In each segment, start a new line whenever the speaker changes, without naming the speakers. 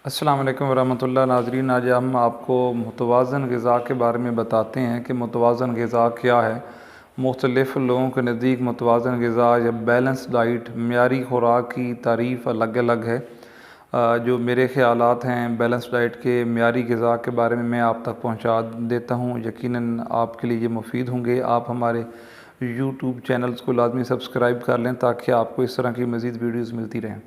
السلام علیکم ورحمۃ اللہ ناظرین، آج ہم آپ کو متوازن غذا کے بارے میں بتاتے ہیں کہ متوازن غذا کیا ہے۔ مختلف لوگوں کے نزدیک متوازن غذا یا بیلنس ڈائٹ معیاری خوراک کی تعریف الگ الگ ہے۔ جو میرے خیالات ہیں بیلنس ڈائٹ کے معیاری غذا کے بارے میں آپ تک پہنچا دیتا ہوں، یقیناً آپ کے لیے یہ مفید ہوں گے۔ آپ ہمارے یوٹیوب چینلز کو لازمی سبسکرائب کر لیں تاکہ آپ کو اس طرح کی مزید ویڈیوز ملتی رہیں۔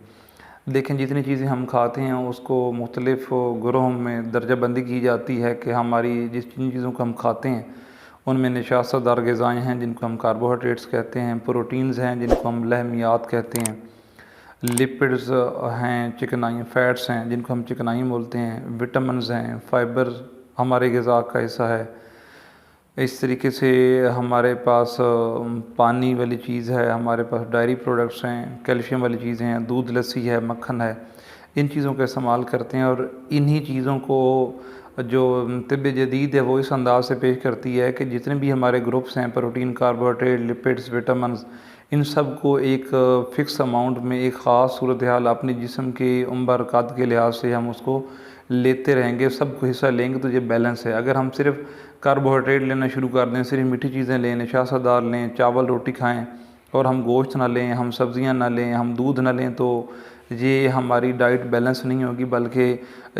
لیکن جتنی چیزیں ہم کھاتے ہیں اس کو مختلف گروہوں میں درجہ بندی کی جاتی ہے کہ ہماری جن چیزوں کو ہم کھاتے ہیں ان میں نشاست دار غذائیں ہیں جن کو ہم کاربوہائیڈریٹس کہتے ہیں، پروٹینز ہیں جن کو ہم لحمیات کہتے ہیں، لپڈز ہیں، چکنائی فیٹس ہیں جن کو ہم چکنائی بولتے ہیں، وٹامنز ہیں، فائبر ہمارے غذا کا حصہ ہے۔ اس طریقے سے ہمارے پاس پانی والی چیز ہے، ہمارے پاس ڈائری پروڈکٹس ہیں، کیلشیم والی چیزیں ہیں، دودھ لسی ہے، مکھن ہے، ان چیزوں کا استعمال کرتے ہیں۔ اور انہی چیزوں کو جو طب جدید ہے وہ اس انداز سے پیش کرتی ہے کہ جتنے بھی ہمارے گروپس ہیں، پروٹین، کاربوہائیڈریٹ، لپڈز، وٹامنز، ان سب کو ایک فکس اماؤنٹ میں ایک خاص صورتحال اپنے جسم کے عمر قد کے لحاظ سے ہم اس کو لیتے رہیں گے، سب کو حصہ لیں گے تو یہ بیلنس ہے۔ اگر ہم صرف کاربوہائیڈریٹ لینا شروع کر دیں، صرف میٹھی چیزیں لیں، نشاست دار لیں، چاول روٹی کھائیں اور ہم گوشت نہ لیں، ہم سبزیاں نہ لیں، ہم دودھ نہ لیں، تو یہ ہماری ڈائٹ بیلنس نہیں ہوگی بلکہ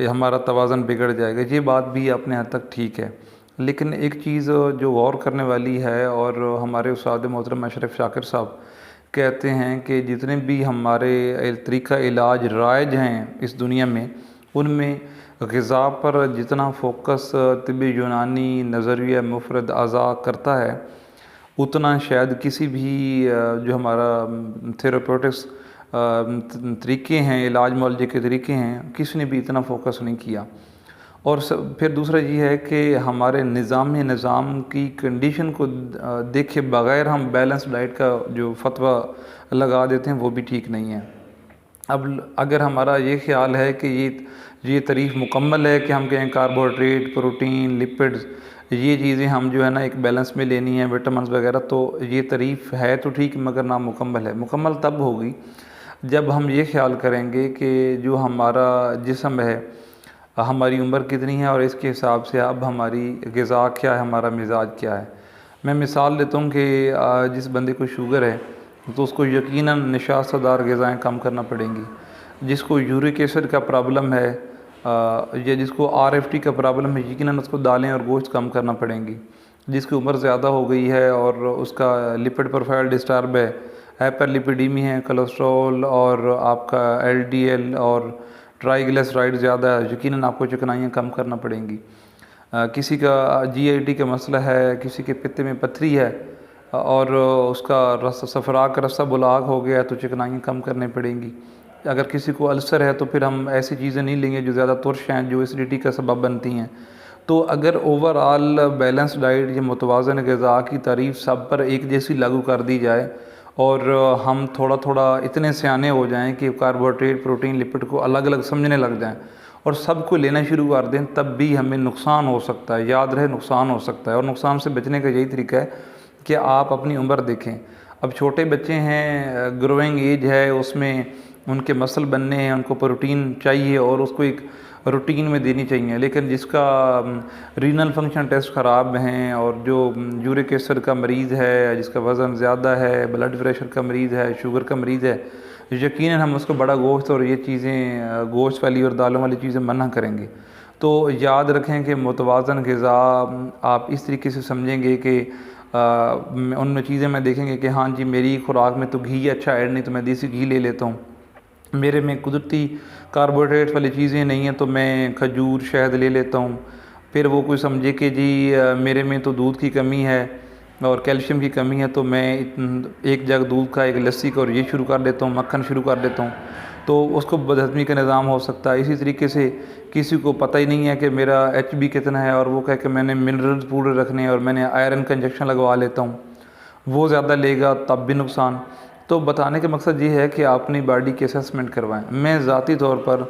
ہمارا توازن بگڑ جائے گا۔ یہ بات بھی اپنے حد تک ٹھیک ہے، لیکن ایک چیز جو غور کرنے والی ہے، اور ہمارے استاد محترم اشرف شاکر صاحب کہتے ہیں کہ جتنے بھی ہمارے طریقہ علاج رائج ہیں اس دنیا میں، ان میں غذا پر جتنا فوکس طب یونانی نظریہ مفرد اعضاء کرتا ہے اتنا شاید کسی بھی جو ہمارا تھیراپیوٹکس طریقے ہیں، علاج معالجے کے طریقے ہیں، کسی نے بھی اتنا فوکس نہیں کیا۔ اور پھر دوسرا یہ ہے کہ ہمارے نظام کی کنڈیشن کو دیکھے بغیر ہم بیلنس ڈائٹ کا جو فتویٰ لگا دیتے ہیں وہ بھی ٹھیک نہیں ہے۔ اب اگر ہمارا یہ خیال ہے کہ یہ تعریف مکمل ہے کہ ہم کہیں کاربوہائیڈریٹ، پروٹین، لپڈز، یہ چیزیں ہم جو ہے نا ایک بیلنس میں لینی ہیں، وٹامنز وغیرہ، تو یہ تعریف ہے تو ٹھیک مگر نامکمل ہے۔ مکمل تب ہوگی جب ہم یہ خیال کریں گے کہ جو ہمارا جسم ہے، ہماری عمر کتنی ہے اور اس کے حساب سے اب ہماری غذا کیا ہے، ہمارا مزاج کیا ہے۔ میں مثال دیتا ہوں کہ جس بندے کو شوگر ہے تو اس کو یقیناً نشاست دار غذائیں کم کرنا پڑیں گی۔ جس کو یورک ایسڈ کا پرابلم ہے یا جس کو RFT کا پرابلم ہے، یقیناً اس کو دالیں اور گوشت کم کرنا پڑیں گی۔ جس کی عمر زیادہ ہو گئی ہے اور اس کا لپڈ پروفائل ڈسٹرب ہے، ہائپر لپیڈیمی ہے، کولیسٹرول اور آپ کا LDL اور ٹرائی گلیسرائڈ زیادہ ہے، یقیناً آپ کو چکنائیاں کم کرنا پڑیں گی۔ کسی کا GIT کا مسئلہ ہے، کسی کے پتے میں پتھری ہے اور اس کا صفرا کا رسہ بلاگ ہو گیا ہے تو چکنائیاں کم کرنے پڑیں گی۔ اگر کسی کو السر ہے تو پھر ہم ایسی چیزیں نہیں لیں گے جو زیادہ ترش ہیں، جو ایسیڈیٹی کا سبب بنتی ہیں۔ تو اگر اوورآل بیلنس ڈائٹ یا متوازن غذا کی تعریف سب پر ایک جیسی لاگو کر دی جائے اور ہم تھوڑا تھوڑا اتنے سیانے ہو جائیں کہ کاربوہائیڈریٹ، پروٹین، لپڈ کو الگ الگ سمجھنے لگ جائیں اور سب کو لینا شروع کر دیں، تب بھی ہمیں نقصان ہو سکتا ہے۔ یاد رہے نقصان ہو سکتا ہے، اور نقصان سے بچنے کا یہی طریقہ ہے کہ آپ اپنی عمر دیکھیں۔ اب چھوٹے بچے ہیں، گروئنگ ایج ہے، اس میں ان کے مسل بننے ہیں، ان کو پروٹین چاہیے اور اس کو ایک روٹین میں دینی چاہیے۔ لیکن جس کا رینل فنکشن ٹیسٹ خراب ہیں اور جو یورک ایسڈ کا مریض ہے، جس کا وزن زیادہ ہے، بلڈ پریشر کا مریض ہے، شوگر کا مریض ہے، یقیناً ہم اس کو بڑا گوشت اور یہ چیزیں گوشت والی اور دالوں والی چیزیں منع کریں گے۔ تو یاد رکھیں کہ متوازن غذا آپ اس طریقے سے سمجھیں گے کہ ان میں چیزیں میں دیکھیں گے کہ ہاں جی میری خوراک میں تو گھی اچھا ایڈ نہیں تو میں دیسی گھی لے لیتا ہوں، میرے میں قدرتی کاربوہائیڈریٹ والی چیزیں نہیں ہیں تو میں کھجور، شہد لے لیتا ہوں۔ پھر وہ کوئی سمجھے کہ جی میرے میں تو دودھ کی کمی ہے اور کیلشیم کی کمی ہے تو میں ایک جگ دودھ کا، ایک لسی کا اور یہ شروع کر دیتا ہوں، مکھن شروع کر دیتا ہوں، تو اس کو بدہضمی کا نظام ہو سکتا ہے۔ اسی طریقے سے کسی کو پتہ ہی نہیں ہے کہ میرا HB کتنا ہے اور وہ کہہ کہ میں نے منرلز پورے رکھنے ہیں اور میں نے آئرن کا انجیکشن لگوا لیتا ہوں، وہ زیادہ لے گا تب بھی نقصان۔ تو بتانے کا مقصد یہ ہے کہ آپ اپنی باڈی کی اسیسمنٹ کروائیں۔ میں ذاتی طور پر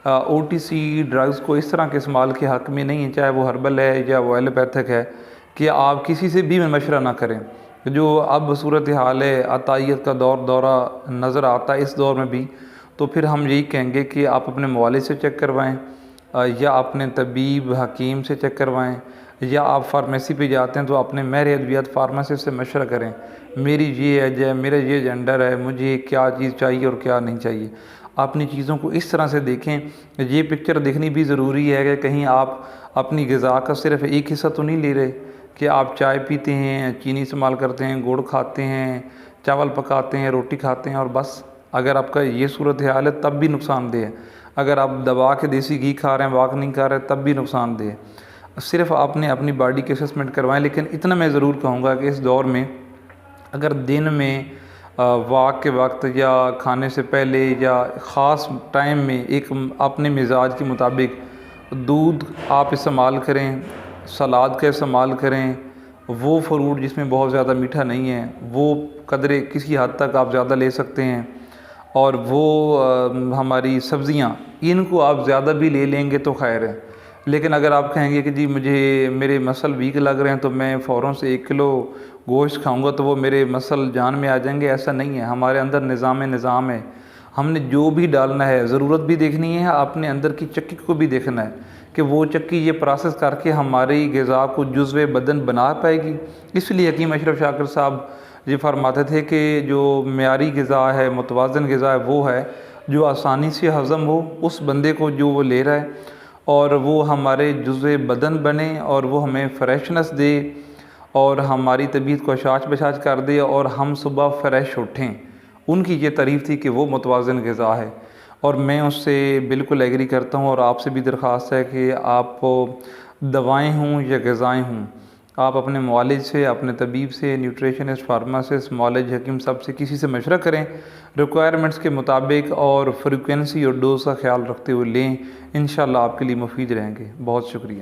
OTC ڈرگز کو اس طرح کے استعمال کے حق میں نہیں ہے، چاہے وہ ہربل ہے یا وہ ایلوپیتھک ہے، کہ آپ کسی سے بھی مشورہ نہ کریں۔ جو اب صورتحال ہے، عطائیت کا دورہ نظر آتا ہے اس دور میں بھی، تو پھر ہم یہی کہیں گے کہ آپ اپنے موالج سے چیک کروائیں، یا اپنے طبیب حکیم سے چیک کروائیں، یا آپ فارمیسی پہ جاتے ہیں تو اپنے ماہر ادویات فارماسسٹ سے مشورہ کریں، میری یہ ایج ہے، میرا یہ جینڈر ہے، مجھے کیا چیز چاہیے اور کیا نہیں چاہیے۔ اپنی چیزوں کو اس طرح سے دیکھیں۔ یہ پکچر دیکھنی بھی ضروری ہے کہ کہیں آپ اپنی غذا کا صرف ایک حصہ تو نہیں لے رہے کہ آپ چائے پیتے ہیں، چینی استعمال کرتے ہیں، گڑ کھاتے ہیں، چاول پکاتے ہیں، روٹی کھاتے ہیں اور بس۔ اگر آپ کا یہ صورتحال ہے تب بھی نقصان دہ ہے۔ اگر آپ دبا کے دیسی گھی کھا رہے ہیں، واک نہیں کھا رہے تب بھی نقصان دہ ہے۔ صرف آپ نے اپنی باڈی کی اسسمنٹ کروائیں۔ لیکن اتنا میں ضرور کہوں گا کہ اس دور میں اگر دن میں واک کے وقت یا کھانے سے پہلے یا خاص ٹائم میں ایک اپنے مزاج کے مطابق دودھ آپ استعمال کریں، سلاد کا استعمال کریں، وہ فروٹ جس میں بہت زیادہ میٹھا نہیں ہے وہ قدرے کسی حد تک آپ زیادہ لے سکتے ہیں، اور وہ ہماری سبزیاں ان کو آپ زیادہ بھی لے لیں گے تو خیر ہے۔ لیکن اگر آپ کہیں گے کہ جی مجھے میرے مسل ویک لگ رہے ہیں تو میں فوراً سے 1 کلو گوشت کھاؤں گا تو وہ میرے مسل جان میں آ جائیں گے، ایسا نہیں ہے۔ ہمارے اندر نظام ہے، ہم نے جو بھی ڈالنا ہے ضرورت بھی دیکھنی ہے، اپنے اندر کی چکی کو بھی دیکھنا ہے کہ وہ چکی یہ پروسیس کر کے ہماری غذا کو جزو بدن بنا پائے گی۔ اس لیے حکیم اشرف شاکر صاحب یہ فرماتے تھے کہ جو معیاری غذا ہے، متوازن غذا ہے، وہ ہے جو آسانی سے ہضم ہو اس بندے کو جو وہ لے رہا ہے، اور وہ ہمارے جزو بدن بنے اور وہ ہمیں فریشنس دے اور ہماری طبیعت کو اشاچ بشاچ کر دے اور ہم صبح فریش اٹھیں۔ ان کی یہ تعریف تھی کہ وہ متوازن غذا ہے، اور میں اس سے بالکل ایگری کرتا ہوں۔ اور آپ سے بھی درخواست ہے کہ آپ دوائیں ہوں یا غذائیں ہوں، آپ اپنے معالج سے، اپنے طبیب سے، نیوٹریشنسٹ، فارماسسٹ، معالج حکیم سب سے کسی سے مشورہ کریں، ریکوائرمنٹس کے مطابق اور فریکوینسی اور ڈوز کا خیال رکھتے ہوئے لیں۔ انشاءاللہ آپ کے لیے مفید رہیں گے۔ بہت شکریہ۔